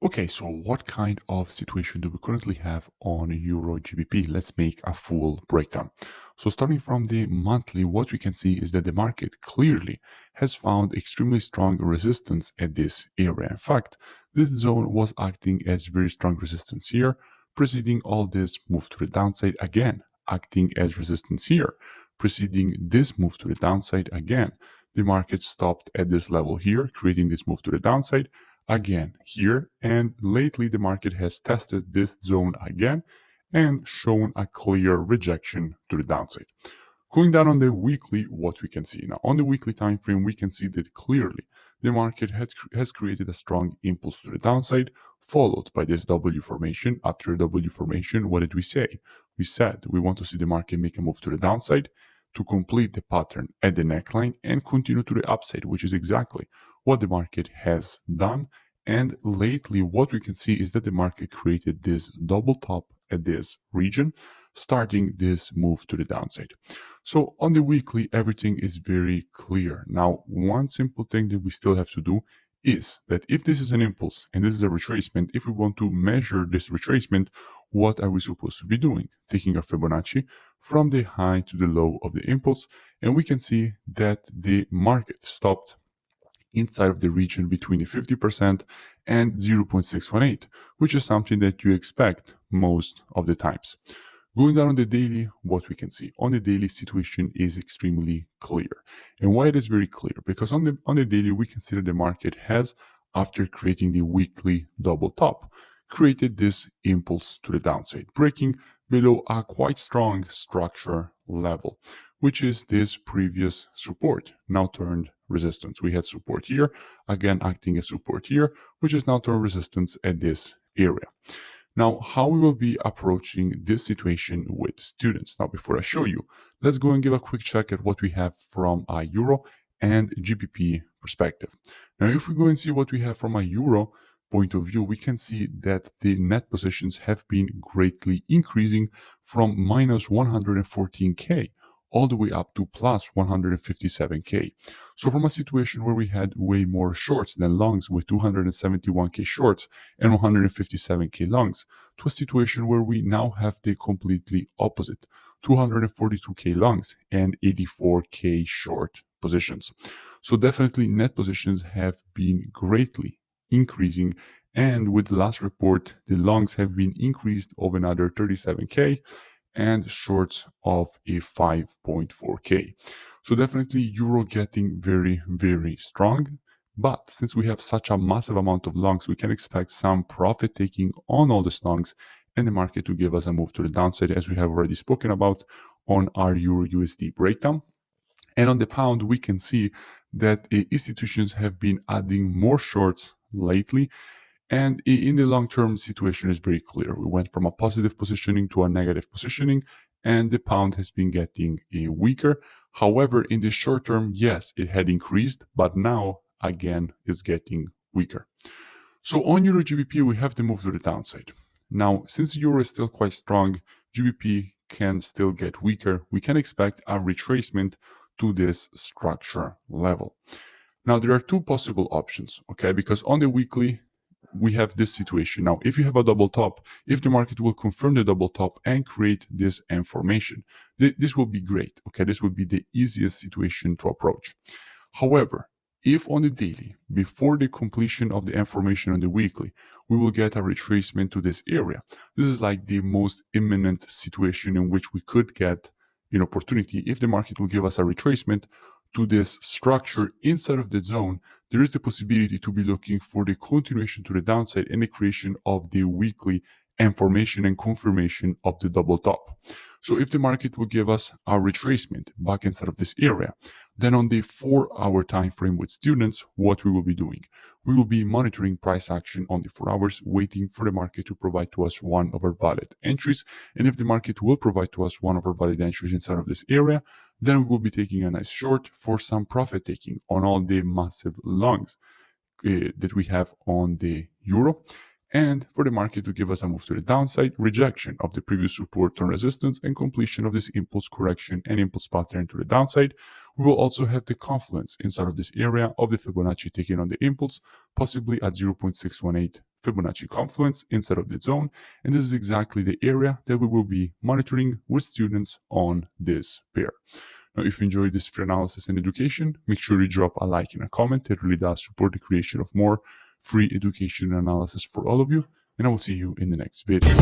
Okay, so what kind of situation do we currently have on Euro GBP? Let's make a full breakdown. So starting from the monthly, what we can see is that the market clearly has found extremely strong resistance at this area. In fact, this zone was acting as very strong resistance here, preceding all this move to the downside again, acting as resistance here, preceding this move to the downside again. The market stopped at this level here, creating this move to the downside again here, and lately the market has tested this zone again and shown a clear rejection to the downside. Going down on the weekly, what we can see now on the weekly time frame, we can see that clearly the market has created a strong impulse to the downside, followed by this W formation. After W formation, what did we say? We said we want to see the market make a move to the downside to complete the pattern at the neckline and continue to the upside, which is exactly what the market has done. And lately, what we can see is that the market created this double top at this region, starting this move to the downside. So on the weekly, everything is very clear. Now, one simple thing that we still have to do is that if this is an impulse and this is a retracement, if we want to measure this retracement, what are we supposed to be doing? Taking our Fibonacci from the high to the low of the impulse, and we can see that the market stopped inside of the region between the 50% and 0.618, which is something that you expect most of the times. Going down on the daily, what we can see on the daily situation is extremely clear. And why it is very clear? Because on the daily, we can see that the market has, after creating the weekly double top, created this impulse to the downside, breaking below a quite strong structure level, which is this previous support, now turned resistance. We had support here, again acting as support here, which is now turned resistance at this area. Now, how we will be approaching this situation with students. Now, before I show you, let's go and give a quick check at what we have from a Euro and GBP perspective. Now, if we go and see what we have from a Euro point of view, we can see that the net positions have been greatly increasing from minus 114K all the way up to plus 157K. So from a situation where we had way more shorts than longs with 271K shorts and 157K longs, to a situation where we now have the completely opposite, 242K longs and 84K short positions. So definitely net positions have been greatly increasing, and with the last report, the longs have been increased of another 37K and shorts of a 5.4K. So definitely Euro getting very, very strong. But since we have such a massive amount of longs, we can expect some profit taking on all these longs and the market to give us a move to the downside, as we have already spoken about on our Euro USD breakdown. And on the pound, we can see that institutions have been adding more shorts lately. And in the long-term situation is very clear. We went from a positive positioning to a negative positioning, and the pound has been getting weaker. However, in the short term, yes, it had increased, but now again is getting weaker. So on Euro GBP, we have the move to the downside. Now, since Euro is still quite strong, GBP can still get weaker. We can expect a retracement to this structure level. Now, there are two possible options, okay? Because on the weekly, we have this situation. Now, if you have a double top, if the market will confirm the double top and create this M formation, this will be great, okay? This will be the easiest situation to approach. However, if on the daily, before the completion of the M formation on the weekly, we will get a retracement to this area, this is like the most imminent situation in which we could get an opportunity. If the market will give us a retracement to this structure inside of the zone, there is the possibility to be looking for the continuation to the downside and the creation of the weekly M formation and confirmation of the double top. So if the market will give us a retracement back inside of this area, then on the 4-hour time frame with students, what we will be doing? We will be monitoring price action on the 4 hours, waiting for the market to provide to us one of our valid entries. And if the market will provide to us one of our valid entries inside of this area, then we will be taking a nice short for some profit taking on all the massive longs that we have on the Euro. And for the market to give us a move to the downside, rejection of the previous support and resistance, and completion of this impulse correction and impulse pattern to the downside. We will also have the confluence inside of this area of the Fibonacci taken on the impulse, possibly at 0.618 Fibonacci confluence inside of the zone, and this is exactly the area that we will be monitoring with students on this pair. Now, if you enjoyed this free analysis and education, make sure you drop a like and a comment. It really does support the creation of more free education and analysis for all of you, and I will see you in the next video.